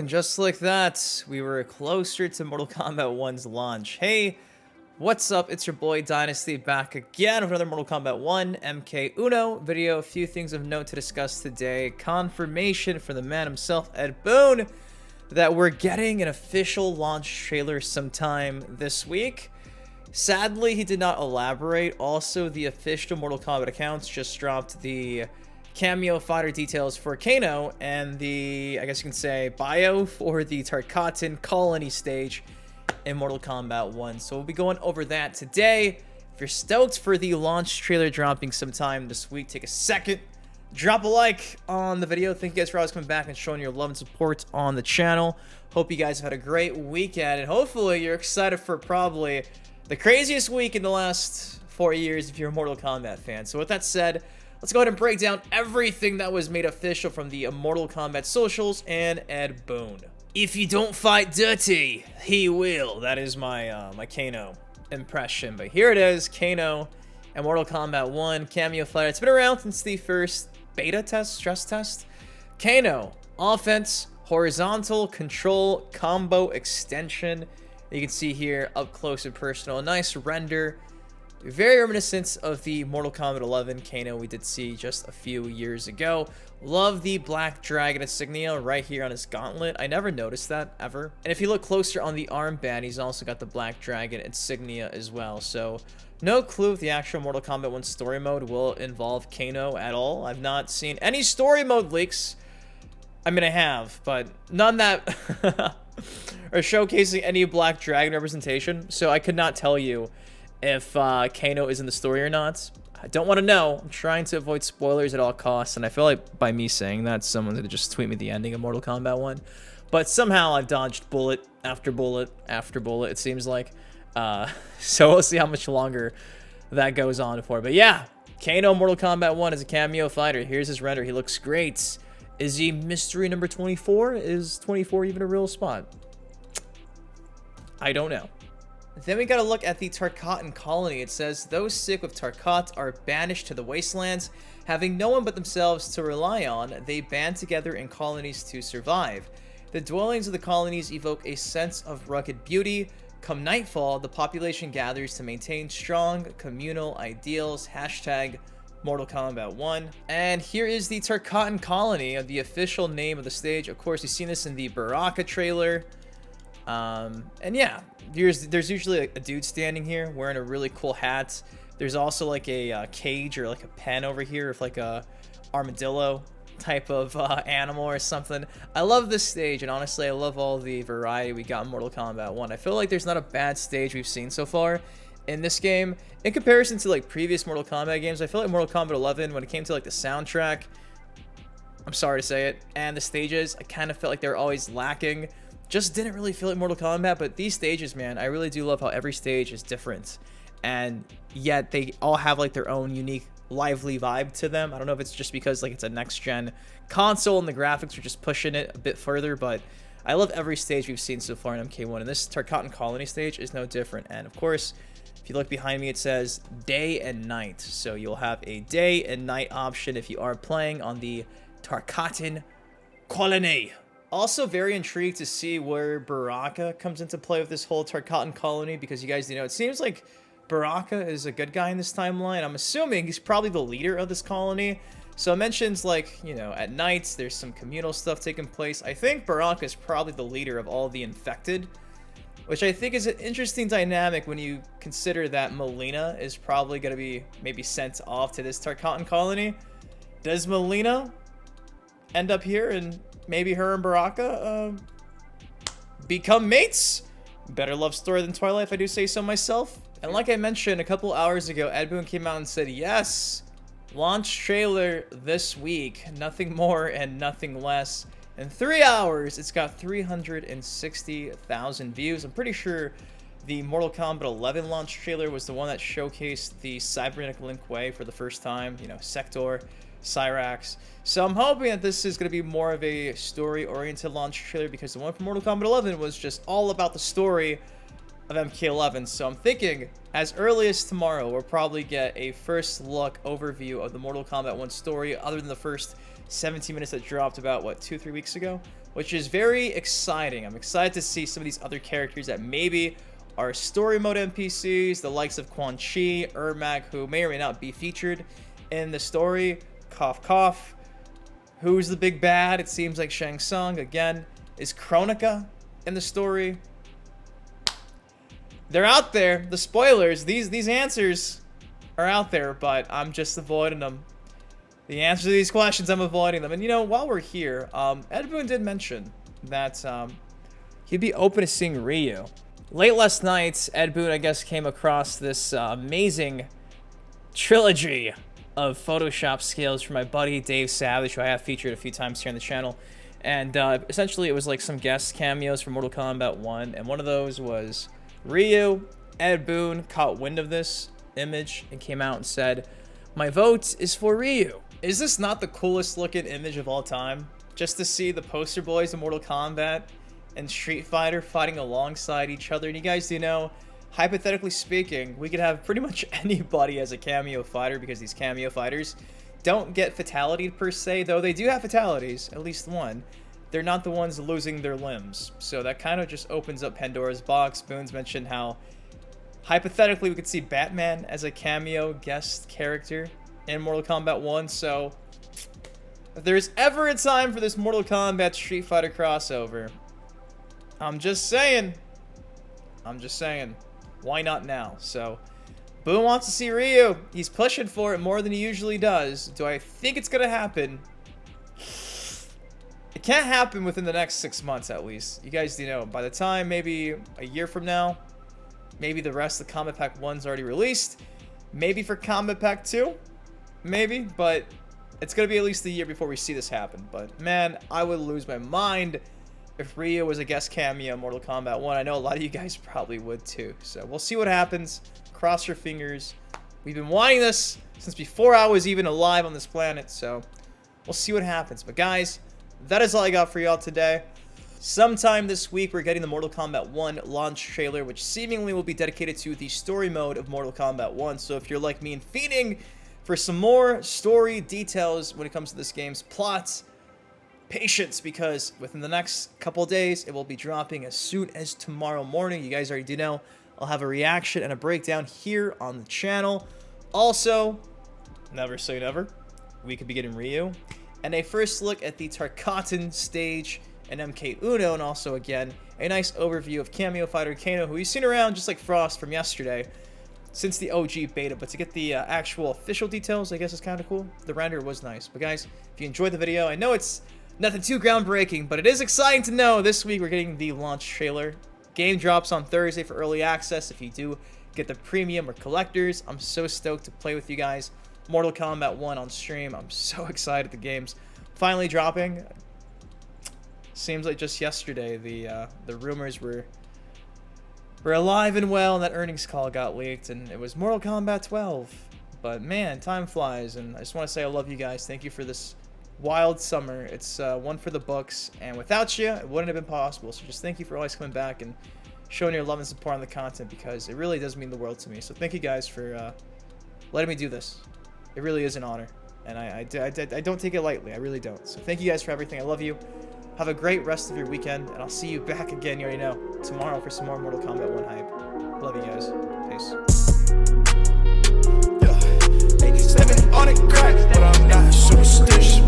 and just like that, we were closer to Mortal Kombat 1's launch. Hey, what's up? It's your boy Dynasty back again with another Mortal Kombat 1 MK Uno video. A few things of note to discuss today. Confirmation from the man himself, Ed Boon, that we're getting an official launch trailer sometime this week. Sadly, he did not elaborate. Also, the official Mortal Kombat accounts just dropped the Kameo fighter details for Kano and the, I guess you can say, bio for the Tarkan Colony stage in Mortal Kombat 1. So we'll be going over that today. If you're stoked for the launch trailer dropping sometime this week, take a second, drop a like on the video. Thank you guys for always coming back and showing your love and support on the channel. Hope you guys have had a great weekend, and hopefully you're excited for probably the craziest week in the last 4 years if you're a Mortal Kombat fan. So with that said, let's go ahead and break down everything that was made official from the Mortal Kombat socials and Ed Boon. If you don't fight dirty, he will. That is my my Kano impression. But here it is, Kano and Mortal Kombat 1 Kameo fighter. It's been around since the first beta test, stress test. Kano, offense, horizontal, control, combo, extension. You can see here up close and personal. A nice render. Very reminiscent of the Mortal Kombat 11 Kano we did see just a few years ago. Love the black dragon insignia right here on his gauntlet. I never noticed that ever. And if you look closer on the armband, he's also got the black dragon insignia as well. So no clue if the actual Mortal Kombat 1 story mode will involve Kano at all. I've not seen any story mode leaks. I mean, I have, but none that are showcasing any black dragon representation. So I could not tell you if Kano is in the story or not. I don't want to know. I'm trying to avoid spoilers at all costs, and I feel like by me saying that, someone's going to just tweet me the ending of Mortal Kombat 1. But somehow I've dodged bullet after bullet after bullet, it seems like. So we'll see how much longer that goes on for. But yeah, Kano Mortal Kombat 1 is a Kameo fighter. Here's his render. He looks great. Is he mystery number 24? Is 24 even a real spot? I don't know. Then we gotta look at the Tarkan Colony. It says, those sick with KOTH are banished to the wastelands. Having no one but themselves to rely on, they band together in colonies to survive. The dwellings of the colonies evoke a sense of rugged beauty. Come nightfall, the population gathers to maintain strong communal ideals. Hashtag Mortal Kombat 1. And here is the Tarkan Colony, the official name of the stage. Of course, you've seen this in the Baraka trailer. And yeah, there's usually a dude standing here wearing a really cool hat. There's also like a cage or like a pen over here with like a armadillo type of animal or something. I love this stage, and honestly I love all the variety we got in Mortal Kombat 1. I feel like there's not a bad stage we've seen so far in this game in comparison to like previous Mortal Kombat games. I feel like Mortal Kombat 11, when it came to like the soundtrack, I'm sorry to say it, and the stages, I kind of felt like they were always lacking. Just didn't really feel like Mortal Kombat. But these stages, man, I really do love how every stage is different, and yet they all have like their own unique lively vibe to them. I don't know if it's just because like it's a next gen console and the graphics are just pushing it a bit further, but I love every stage we've seen so far in MK1, and this Tarkan Colony stage is no different. And of course, if you look behind me, it says day and night, so you'll have a day and night option if you are playing on the Tarkan Colony. Also very intrigued to see where Baraka comes into play with this whole Tarkan Colony, because you guys, you know, it seems like Baraka is a good guy in this timeline. I'm assuming he's probably the leader of this colony. So it mentions, like, you know, at night there's some communal stuff taking place. I think Baraka is probably the leader of all the infected, which I think is an interesting dynamic when you consider that Melina is probably going to be maybe sent off to this Tarkan Colony. Does Melina end up here, and maybe her and Baraka become mates? Better love story than Twilight, if I do say so myself. And like I mentioned a couple hours ago, Ed Boon came out and said, yes, launch trailer this week. Nothing more and nothing less. In 3 hours, it's got 360,000 views. I'm pretty sure the Mortal Kombat 11 launch trailer was the one that showcased the cybernetic Link Way for the first time. You know, Sector, Cyrax. So I'm hoping that this is going to be more of a story-oriented launch trailer, because the one from Mortal Kombat 11 was just all about the story of MK11. So I'm thinking as early as tomorrow, we'll probably get a first look overview of the Mortal Kombat 1 story, other than the first 17 minutes that dropped about, what, 2-3 weeks ago? which is very exciting. I'm excited to see some of these other characters that maybe are story mode NPCs, the likes of Quan Chi, Ermac, who may or may not be featured in the story. Cough, cough. Who's the big bad? It seems like Shang Tsung again. Is Kronika in the story? They're out there. The spoilers, these answers are out there, but I'm just avoiding them. The answer to these questions, I'm avoiding them. And you know, while we're here, Ed Boon did mention that he'd be open to seeing Ryu. Late last night, Ed Boon, I guess, came across this amazing trilogy of Photoshop skills from my buddy Dave Savage, who I have featured a few times here on the channel. And essentially, it was like some guest cameos from Mortal Kombat 1, and one of those was Ryu. Ed Boon caught wind of this image and came out and said, "My vote is for Ryu." Is this not the coolest looking image of all time? Just to see the poster boys of Mortal Kombat and Street Fighter fighting alongside each other. And you guys do know, hypothetically speaking, we could have pretty much anybody as a cameo fighter, because these cameo fighters don't get fatality per se, though they do have fatalities, at least one. They're not the ones losing their limbs. So that kind of just opens up Pandora's box. Boon's mentioned how hypothetically we could see Batman as a cameo guest character in Mortal Kombat 1. So if there's ever a time for this Mortal Kombat Street Fighter crossover, I'm just saying, why not now? So Boon wants to see Ryu. He's pushing for it more than he usually does. Do I think it's gonna happen? It can't happen within the next 6 months, at least. You guys do know, by the time maybe a year from now, maybe the rest of the Combat Pack 1's already released. Maybe for Combat Pack 2, maybe, but it's gonna be at least a year before we see this happen. But man, I would lose my mind if Ryu was a guest cameo in Mortal Kombat 1. I know a lot of you guys probably would too. So we'll see what happens. Cross your fingers. We've been wanting this since before I was even alive on this planet, so we'll see what happens. But guys, that is all I got for y'all today. Sometime this week, we're getting the Mortal Kombat 1 launch trailer, which seemingly will be dedicated to the story mode of Mortal Kombat 1. So if you're like me and feeding for some more story details when it comes to this game's plot, patience, because within the next couple days, it will be dropping as soon as tomorrow morning. You guys already do know. I'll have a reaction and a breakdown here on the channel. Also, never say never, we could be getting Ryu, and a first look at the Tarkan stage and MK Uno, and also, again, a nice overview of cameo fighter Kano, who you've seen around just like Frost from yesterday, since the OG beta. But to get the actual official details, I guess is kind of cool. The render was nice. But guys, if you enjoyed the video, I know it's nothing too groundbreaking, but it is exciting to know this week we're getting the launch trailer. Game drops on Thursday for early access. If you do get the premium or collectors, I'm so stoked to play with you guys Mortal Kombat 1 on stream. I'm so excited the game's finally dropping. Seems like just yesterday the rumors were alive and well, and that earnings call got leaked, and it was Mortal Kombat 12. But man, time flies, and I just want to say I love you guys. Thank you for this wild summer. It's one for the books, and without you, it wouldn't have been possible. So just thank you for always coming back and showing your love and support on the content, because it really does mean the world to me. So thank you guys for letting me do this. It really is an honor, and I don't take it lightly. I really don't. So thank you guys for everything. I love you. Have a great rest of your weekend, and I'll see you back again, you already know, tomorrow for some more Mortal Kombat 1 hype. Love you guys. Peace. Yeah, 87 on the crack, but I'm not superstitious.